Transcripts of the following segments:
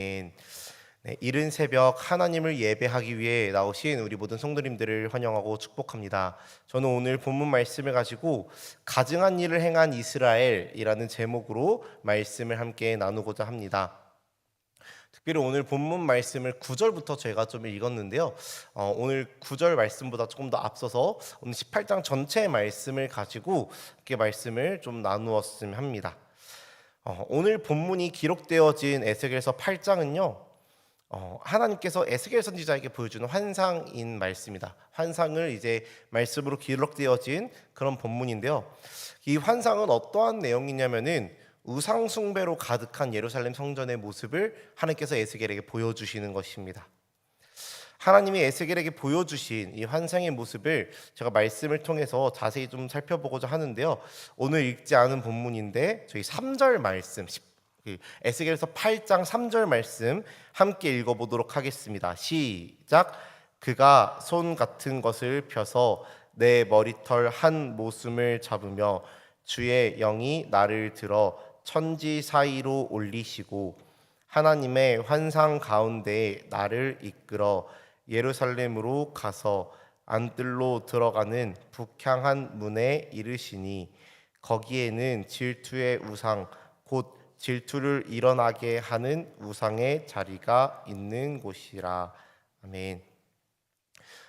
네, 이른 새벽 하나님을 예배하기 위해 나오신 우리 모든 성도님들을 환영하고 축복합니다. 저는 오늘 본문 말씀을 가지고 가증한 일을 행한 이스라엘이라는 제목으로 말씀을 함께 나누고자 합니다. 특별히 오늘 본문 말씀을 9절부터 제가 좀 읽었는데요. 오늘 9절 말씀보다 조금 더 앞서서 오늘 18장 전체의 말씀을 가지고 이렇게 말씀을 좀 나누었으면 합니다. 오늘 본문이 기록되어진 에스겔서 8장은요. 하나님께서 에스겔 선지자에게 보여주는 환상인 말씀이다. 환상을 이제 말씀으로 기록되어진 그런 본문인데요. 이 환상은 어떠한 내용이냐면은 우상 숭배로 가득한 예루살렘 성전의 모습을 하나님께서 에스겔에게 보여주시는 것입니다. 하나님이 에스겔에게 보여주신 이 환상의 모습을 제가 말씀을 통해서 자세히 좀 살펴보고자 하는데요. 오늘 읽지 않은 본문인데 저희 3절 말씀, 에스겔서 8장 3절 말씀 함께 읽어보도록 하겠습니다. 시작. 그가 손 같은 것을 펴서 내 머리털 한 모순을 잡으며 주의 영이 나를 들어 천지 사이로 올리시고 하나님의 환상 가운데에 나를 이끌어 예루살렘으로 가서 안뜰로 들어가는 북향한 문에 이르시니 거기에는 질투의 우상 곧 질투를 일어나게 하는 우상의 자리가 있는 곳이라. 아멘.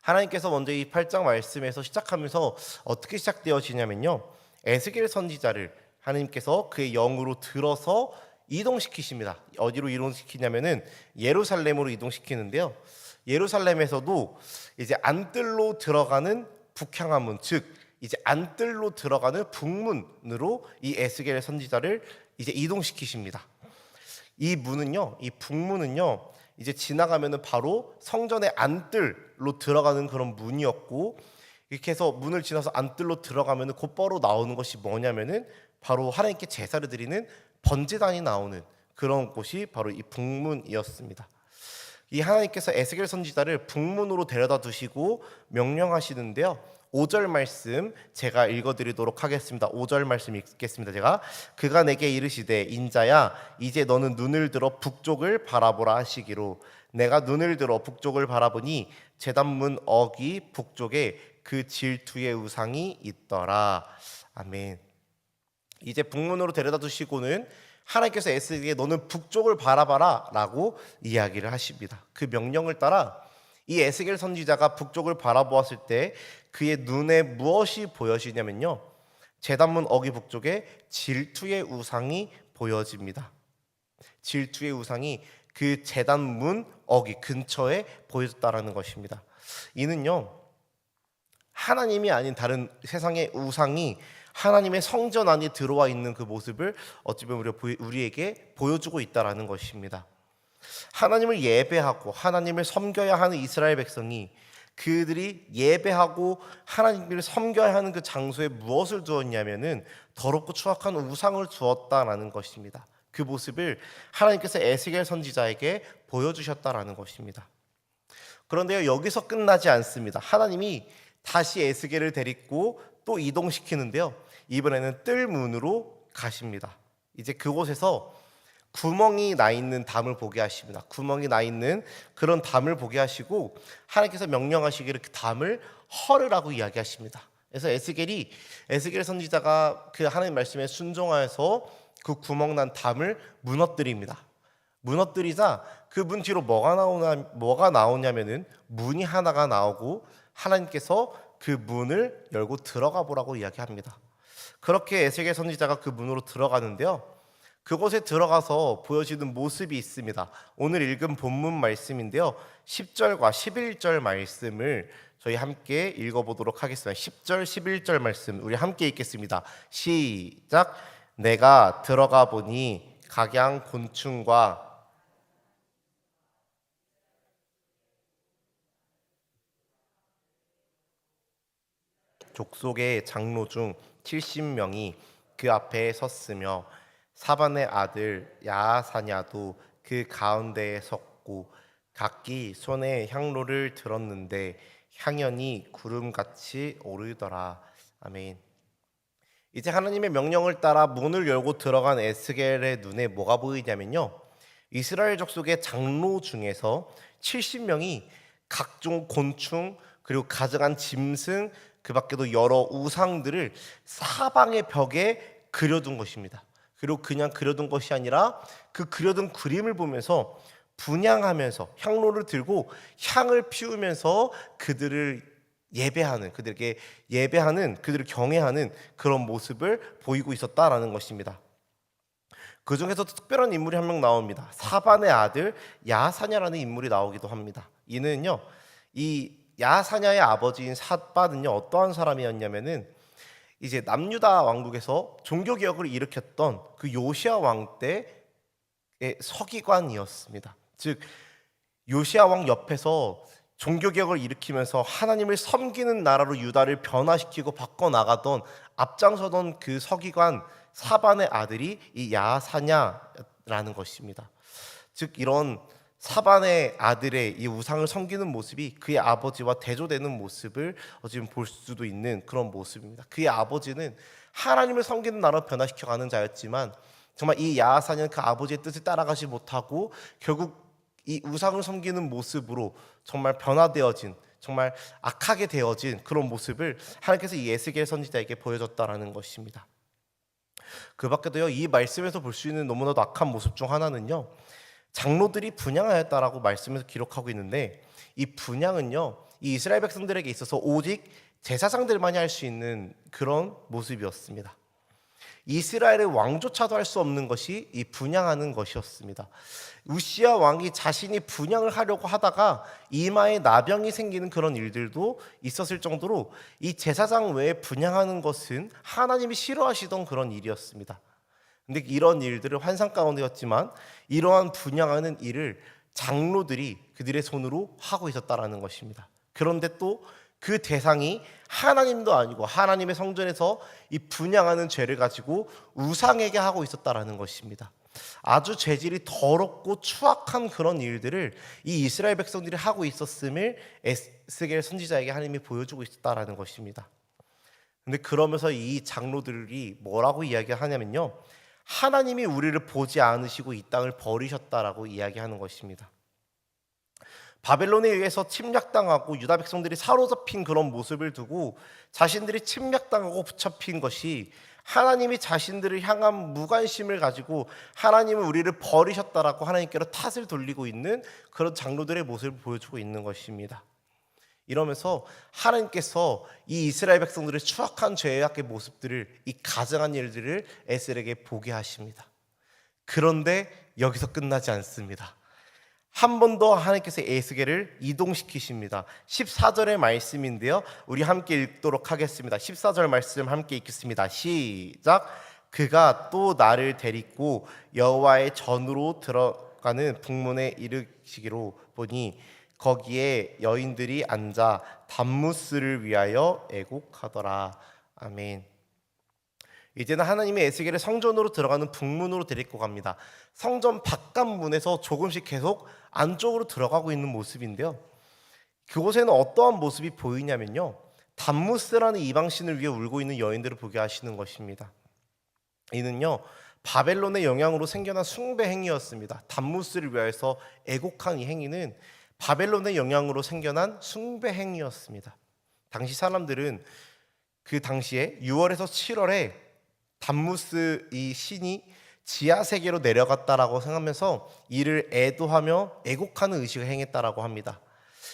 하나님께서 먼저 이 8장 말씀에서 시작하면서 어떻게 시작되어지냐면요, 에스겔 선지자를 하나님께서 그의 영으로 들어서 이동시키십니다. 어디로 이동시키냐면은 예루살렘으로 이동시키는데요. 예루살렘에서도 이제 안뜰로 들어가는 북향한 문, 즉 이제 안뜰로 들어가는 북문으로 이 에스겔 선지자를 이제 이동시키십니다. 이 문은요, 이 북문은요, 이제 지나가면은 바로 성전의 안뜰로 들어가는 그런 문이었고, 이렇게 해서 문을 지나서 안뜰로 들어가면은 곧바로 나오는 것이 뭐냐면은 바로 하나님께 제사를 드리는 번제단이 나오는 그런 곳이 바로 이 북문이었습니다. 이 하나님께서 에스겔 선지자를 북문으로 데려다 두시고 명령하시는데요. 5절 말씀 제가 읽어드리도록 하겠습니다. 5절 말씀 읽겠습니다. 제가 그가 내게 이르시되 인자야 이제 너는 눈을 들어 북쪽을 바라보라 하시기로 내가 눈을 들어 북쪽을 바라보니 제단문 어기 북쪽에 그 질투의 우상이 있더라. 아멘. 이제 북문으로 데려다 두시고는 하나님께서 에스겔에게 너는 북쪽을 바라봐라 라고 이야기를 하십니다. 그 명령을 따라 이 에스겔 선지자가 북쪽을 바라보았을 때 그의 눈에 무엇이 보여지냐면요, 제단문 어기 북쪽에 질투의 우상이 보여집니다. 질투의 우상이 그 제단문 어기 근처에 보여졌다라는 것입니다. 이는요, 하나님이 아닌 다른 세상의 우상이 하나님의 성전 안에 들어와 있는 그 모습을 어찌 보면 우리에게 보여주고 있다라는 것입니다. 하나님을 예배하고 하나님을 섬겨야 하는 이스라엘 백성이 그들이 예배하고 하나님을 섬겨야 하는 그 장소에 무엇을 두었냐면은 더럽고 추악한 우상을 두었다라는 것입니다. 그 모습을 하나님께서 에스겔 선지자에게 보여주셨다라는 것입니다. 그런데요, 여기서 끝나지 않습니다. 하나님이 다시 에스겔을 데리고 또 이동시키는데요, 이번에는 뜰문으로 가십니다. 이제 그곳에서 구멍이 나 있는 담을 보게 하십니다. 구멍이 나 있는 그런 담을 보게 하시고 하나님께서 명령하시기를 그 담을 헐으라고 이야기하십니다. 그래서 에스겔 선지자가 그 하나님 말씀에 순종하여서 그 구멍 난 담을 무너뜨립니다. 무너뜨리자 그 문 뒤로 뭐가 나오냐면은 문이 하나가 나오고 하나님께서 그 문을 열고 들어가 보라고 이야기합니다. 그렇게 에스겔 선지자가 그 문으로 들어가는데요, 그곳에 들어가서 보여지는 모습이 있습니다. 오늘 읽은 본문 말씀인데요, 10절과 11절 말씀을 저희 함께 읽어보도록 하겠습니다. 10절 11절 말씀 우리 함께 읽겠습니다. 시작. 내가 들어가 보니 각양 곤충과 족속의 장로 중 70명이 그 앞에 섰으며 사반의 아들 야사냐도 그 가운데에 섰고 각기 손에 향로를 들었는데 향연이 구름같이 오르더라. 아멘. 이제 하나님의 명령을 따라 문을 열고 들어간 에스겔의 눈에 뭐가 보이냐면요, 이스라엘 족속의 장로 중에서 70명이 각종 곤충 그리고 가증한 짐승 그 밖에도 여러 우상들을 사방의 벽에 그려둔 것입니다. 그리고 그냥 그려둔 것이 아니라 그 그려둔 그림을 보면서 분향하면서 향로를 들고 향을 피우면서 그들에게 예배하는 그들을 경외하는 그런 모습을 보이고 있었다라는 것입니다. 그 중에서도 특별한 인물이 한 명 나옵니다. 사반의 아들 야사냐라는 인물이 나오기도 합니다. 이는요, 이 야사냐의 아버지인 사반은요 어떠한 사람이었냐면은 이제 남유다 왕국에서 종교 개혁을 일으켰던 그 요시야 왕 때의 서기관이었습니다. 즉 요시야 왕 옆에서 종교 개혁을 일으키면서 하나님을 섬기는 나라로 유다를 변화시키고 바꿔 나가던 앞장서던 그 서기관 사반의 아들이 이 야사냐라는 것입니다. 즉 이런 사반의 아들의 이 우상을 섬기는 모습이 그의 아버지와 대조되는 모습을 지금 볼 수도 있는 그런 모습입니다. 그의 아버지는 하나님을 섬기는 나라로 변화시켜가는 자였지만 정말 이 야사냐는 그 아버지의 뜻을 따라가지 못하고 결국 이 우상을 섬기는 모습으로 정말 변화되어진 정말 악하게 되어진 그런 모습을 하나님께서 이 에스겔 선지자에게 보여줬다라는 것입니다. 그 밖에도요 이 말씀에서 볼 수 있는 너무나도 악한 모습 중 하나는요 장로들이 분향하였다라고 말씀에서 기록하고 있는데 이 분향은요 이 이스라엘 백성들에게 있어서 오직 제사장들만이 할 수 있는 그런 모습이었습니다. 이스라엘의 왕조차도 할 수 없는 것이 이 분향하는 것이었습니다. 우시야 왕이 자신이 분향을 하려고 하다가 이마에 나병이 생기는 그런 일들도 있었을 정도로 이 제사장 외에 분향하는 것은 하나님이 싫어하시던 그런 일이었습니다. 근데 이런 일들을 환상 가운데였지만 이러한 분향하는 일을 장로들이 그들의 손으로 하고 있었다라는 것입니다. 그런데 또 그 대상이 하나님도 아니고 하나님의 성전에서 이 분향하는 죄를 가지고 우상에게 하고 있었다라는 것입니다. 아주 죄질이 더럽고 추악한 그런 일들을 이 이스라엘 백성들이 하고 있었음을 에스겔 선지자에게 하나님이 보여주고 있었다라는 것입니다. 근데 그러면서 이 장로들이 뭐라고 이야기하냐면요 하나님이 우리를 보지 않으시고 이 땅을 버리셨다라고 이야기하는 것입니다. 바벨론에 의해서 침략당하고 유다 백성들이 사로잡힌 그런 모습을 두고 자신들이 침략당하고 붙잡힌 것이 하나님이 자신들을 향한 무관심을 가지고 하나님은 우리를 버리셨다라고 하나님께로 탓을 돌리고 있는 그런 장로들의 모습을 보여주고 있는 것입니다. 이러면서 하나님께서 이 이스라엘 백성들의 추악한 죄악의 모습들을 이 가증한 일들을 에스겔에게 보게 하십니다. 그런데 여기서 끝나지 않습니다. 한 번 더 하나님께서 에스겔을 이동시키십니다. 14절의 말씀인데요 우리 함께 읽도록 하겠습니다. 14절 말씀 함께 읽겠습니다. 시작. 그가 또 나를 데리고 여호와의 전으로 들어가는 북문에 이르시기로 보니 거기에 여인들이 앉아 담무스를 위하여 애곡하더라. 아멘. 이제는 하나님의 에스겔을 성전으로 들어가는 북문으로 데리고 갑니다. 성전 바깥문에서 조금씩 계속 안쪽으로 들어가고 있는 모습인데요 그곳에는 어떠한 모습이 보이냐면요 담무스라는 이방신을 위해 울고 있는 여인들을 보게 하시는 것입니다. 이는요 바벨론의 영향으로 생겨난 숭배 행위였습니다. 담무스를 위하여서 애곡한 이 행위는 바벨론의 영향으로 생겨난 숭배 행위였습니다. 당시 사람들은 그 당시에 6월에서 7월에 담무스 이 신이 지하 세계로 내려갔다라고 생각하면서 이를 애도하며 애곡하는 의식을 행했다라고 합니다.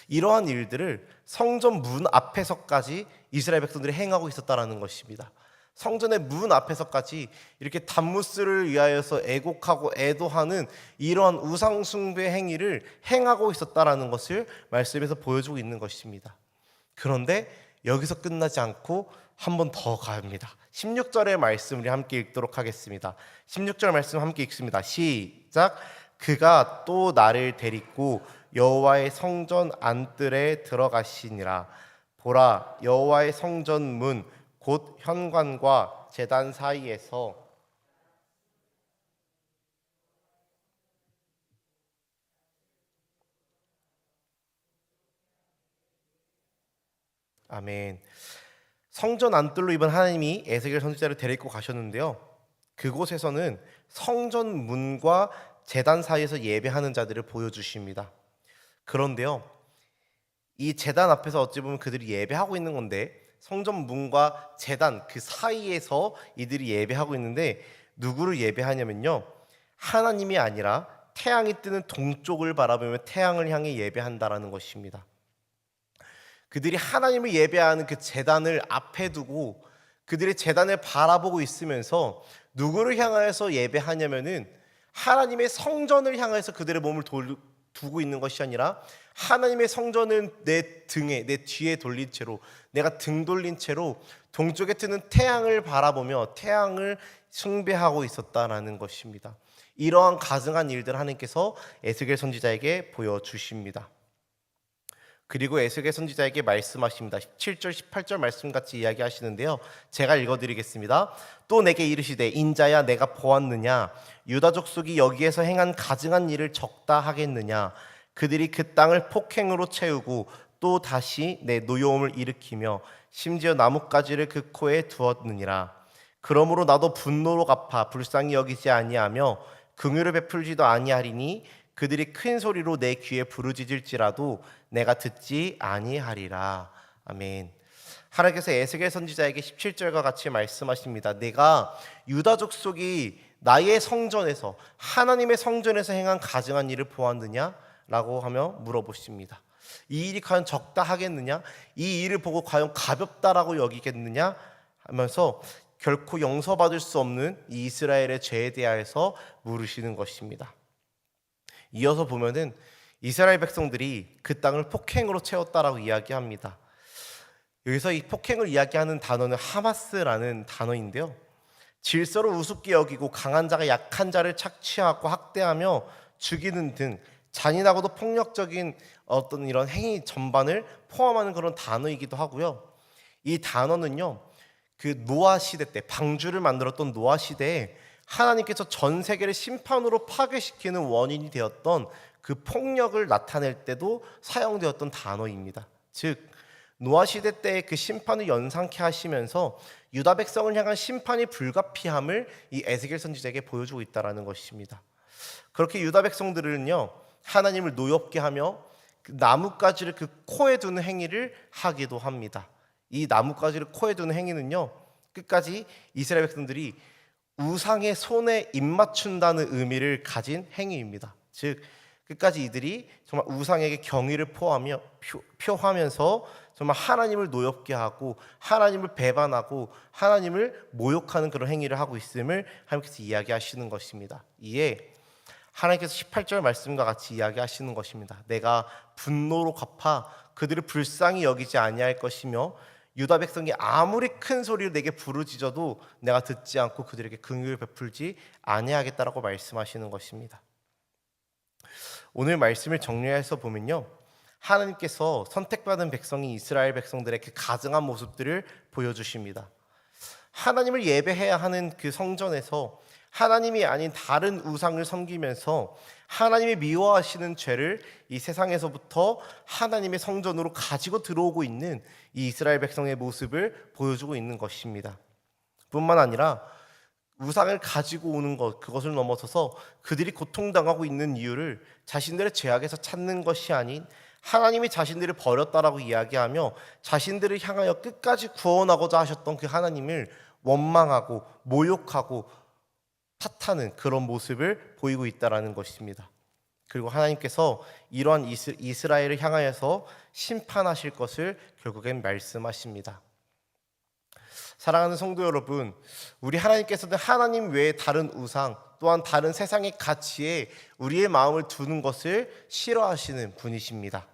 이러한 일들을 성전 문 앞에서까지 이스라엘 백성들이 행하고 있었다라는 것입니다. 성전의 문 앞에서까지 이렇게 담무스를 위하여서 애곡하고 애도하는 이러한 우상 숭배 행위를 행하고 있었다라는 것을 말씀에서 보여주고 있는 것입니다. 그런데 여기서 끝나지 않고 한 번 더 갑니다. 16절의 말씀 우리 함께 읽도록 하겠습니다. 16절 말씀 함께 읽습니다. 시작. 그가 또 나를 데리고 여호와의 성전 안뜰에 들어가시니라. 보라, 여호와의 성전 문 곧 현관과 제단 사이에서 아멘. 성전 안뜰로 이번 하나님이 에스겔 선지자를 데리고 가셨는데요 그곳에서는 성전 문과 제단 사이에서 예배하는 자들을 보여주십니다. 그런데요, 이 제단 앞에서 어찌 보면 그들이 예배하고 있는 건데, 성전 문과 제단 그 사이에서 이들이 예배하고 있는데 누구를 예배하냐면요, 하나님이 아니라 태양이 뜨는 동쪽을 바라보며 태양을 향해 예배한다라는 것입니다. 그들이 하나님을 예배하는 그 제단을 앞에 두고 그들의 제단을 바라보고 있으면서 누구를 향하여서 예배하냐면은 하나님의 성전을 향해서 그들의 몸을 두고 있는 것이 아니라 하나님의 성전을 내 등에, 내 뒤에 돌린 채로, 내가 등 돌린 채로 동쪽에 뜨는 태양을 바라보며 태양을 숭배하고 있었다라는 것입니다. 이러한 가증한 일들 하나님께서 에스겔 선지자에게 보여주십니다. 그리고 에스겔 선지자에게 말씀하십니다. 17절 18절 말씀같이 이야기하시는데요, 제가 읽어드리겠습니다. 또 내게 이르시되 인자야, 내가 보았느냐? 유다 족속이 여기에서 행한 가증한 일을 적다 하겠느냐? 그들이 그 땅을 폭행으로 채우고 또 다시 내 노여움을 일으키며 심지어 나뭇가지를 그 코에 두었느니라. 그러므로 나도 분노로 갚아 불쌍히 여기지 아니하며 긍휼을 베풀지도 아니하리니 그들이 큰 소리로 내 귀에 부르짖을지라도 내가 듣지 아니하리라. 아멘. 하나님께서 에스겔 선지자에게 17절과 같이 말씀하십니다. 내가 유다 족속이 나의 성전에서, 하나님의 성전에서 행한 가증한 일을 보았느냐? 라고 하며 물어보십니다. 이 일이 과연 적다 하겠느냐? 이 일을 보고 과연 가볍다라고 여기겠느냐? 하면서 결코 용서받을 수 없는 이 이스라엘의 죄에 대하여서 물으시는 것입니다. 이어서 보면은 이스라엘 백성들이 그 땅을 폭행으로 채웠다라고 이야기합니다. 여기서 이 폭행을 이야기하는 단어는 하마스라는 단어인데요, 질서를 우습게 여기고 강한 자가 약한 자를 착취하고 학대하며 죽이는 등 잔인하고도 폭력적인 어떤 이런 행위 전반을 포함하는 그런 단어이기도 하고요. 이 단어는요, 그 노아 시대 때, 방주를 만들었던 노아 시대에 하나님께서 전 세계를 심판으로 파괴시키는 원인이 되었던 그 폭력을 나타낼 때도 사용되었던 단어입니다. 즉 노아 시대 때의 그 심판을 연상케 하시면서 유다 백성을 향한 심판이 불가피함을 이 에스겔 선지자에게 보여주고 있다는 것입니다. 그렇게 유다 백성들은요, 하나님을 노엽게 하며 그 나뭇가지를 그 코에 두는 행위를 하기도 합니다. 이 나뭇가지를 코에 두는 행위는요, 끝까지 이스라엘 백성들이 우상의 손에 입맞춘다는 의미를 가진 행위입니다. 즉 끝까지 이들이 정말 우상에게 경의를 표하면서 정말 하나님을 노엽게 하고 하나님을 배반하고 하나님을 모욕하는 그런 행위를 하고 있음을 하나님께서 이야기하시는 것입니다. 이에 하나님께서 18절 말씀과 같이 이야기하시는 것입니다. 내가 분노로 갚아 그들을 불쌍히 여기지 아니할 것이며 유다 백성이 아무리 큰 소리로 내게 부르짖어도 내가 듣지 않고 그들에게 긍휼을 베풀지 아니하겠다라고 말씀하시는 것입니다. 오늘 말씀을 정리해서 보면요, 하나님께서 선택받은 백성이 이스라엘 백성들의 그 가증한 모습들을 보여주십니다. 하나님을 예배해야 하는 그 성전에서 하나님이 아닌 다른 우상을 섬기면서 하나님이 미워하시는 죄를 이 세상에서부터 하나님의 성전으로 가지고 들어오고 있는 이 이스라엘 백성의 모습을 보여주고 있는 것입니다. 뿐만 아니라 우상을 가지고 오는 것, 그것을 넘어서서 그들이 고통당하고 있는 이유를 자신들의 죄악에서 찾는 것이 아닌 하나님이 자신들을 버렸다라고 이야기하며 자신들을 향하여 끝까지 구원하고자 하셨던 그 하나님을 원망하고 모욕하고 탓하는 그런 모습을 보이고 있다는 것입니다. 그리고 하나님께서 이러한 이스라엘을 향하여서 심판하실 것을 결국엔 말씀하십니다. 사랑하는 성도 여러분, 우리 하나님께서는 하나님 외에 다른 우상 또한 다른 세상의 가치에 우리의 마음을 두는 것을 싫어하시는 분이십니다.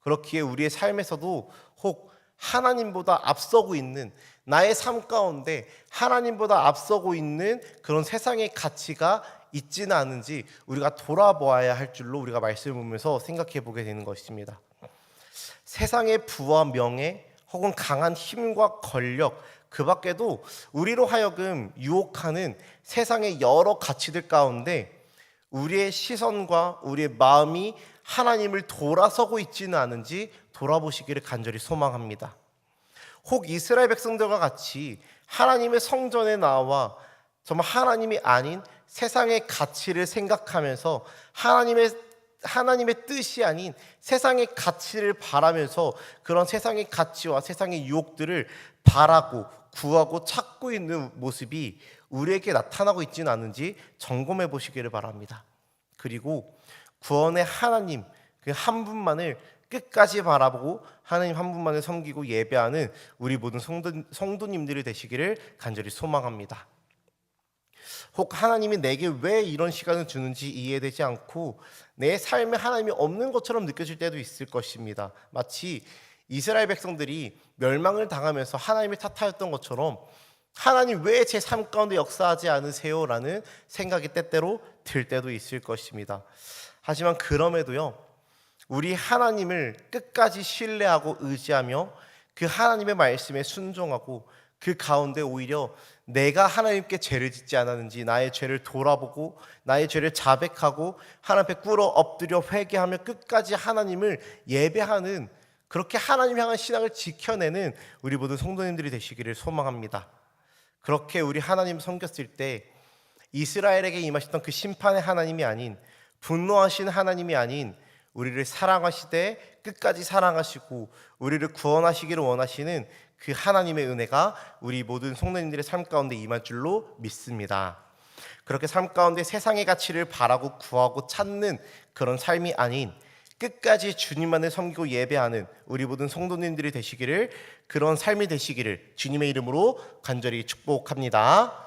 그렇기에 우리의 삶에서도 혹 하나님보다 앞서고 있는, 나의 삶 가운데 하나님보다 앞서고 있는 그런 세상의 가치가 있지는 않은지 우리가 돌아보아야 할 줄로 우리가 말씀을 보면서 생각해 보게 되는 것입니다. 세상의 부와 명예 혹은 강한 힘과 권력, 그 밖에도 우리로 하여금 유혹하는 세상의 여러 가치들 가운데 우리의 시선과 우리의 마음이 하나님을 돌아서고 있지는 않은지 돌아보시기를 간절히 소망합니다. 혹 이스라엘 백성들과 같이 하나님의 성전에 나와 정말 하나님이 아닌 세상의 가치를 생각하면서 하나님의 뜻이 아닌 세상의 가치를 바라면서 그런 세상의 가치와 세상의 유혹들을 바라고 구하고 찾고 있는 모습이 우리에게 나타나고 있지는 않은지 점검해 보시기를 바랍니다. 그리고 구원의 하나님 그 한 분만을 끝까지 바라보고 하나님 한 분만을 섬기고 예배하는 우리 모든 성도님들이 되시기를 간절히 소망합니다. 혹 하나님이 내게 왜 이런 시간을 주는지 이해되지 않고 내 삶에 하나님이 없는 것처럼 느껴질 때도 있을 것입니다. 마치 이스라엘 백성들이 멸망을 당하면서 하나님을 탓하였던 것처럼 하나님 왜 제 삶 가운데 역사하지 않으세요? 라는 생각이 때때로 들 때도 있을 것입니다. 하지만 그럼에도요, 우리 하나님을 끝까지 신뢰하고 의지하며 그 하나님의 말씀에 순종하고 그 가운데 오히려 내가 하나님께 죄를 짓지 않았는지 나의 죄를 돌아보고 나의 죄를 자백하고 하나님 앞에 꿇어 엎드려 회개하며 끝까지 하나님을 예배하는, 그렇게 하나님 향한 신앙을 지켜내는 우리 모든 성도님들이 되시기를 소망합니다. 그렇게 우리 하나님 섬겼을 때 이스라엘에게 임하셨던 그 심판의 하나님이 아닌, 분노하신 하나님이 아닌, 우리를 사랑하시되 끝까지 사랑하시고 우리를 구원하시기를 원하시는 그 하나님의 은혜가 우리 모든 성도님들의 삶 가운데 임할 줄로 믿습니다. 그렇게 삶 가운데 세상의 가치를 바라고 구하고 찾는 그런 삶이 아닌 끝까지 주님만을 섬기고 예배하는 우리 모든 성도님들이 되시기를, 그런 삶이 되시기를 주님의 이름으로 간절히 축복합니다.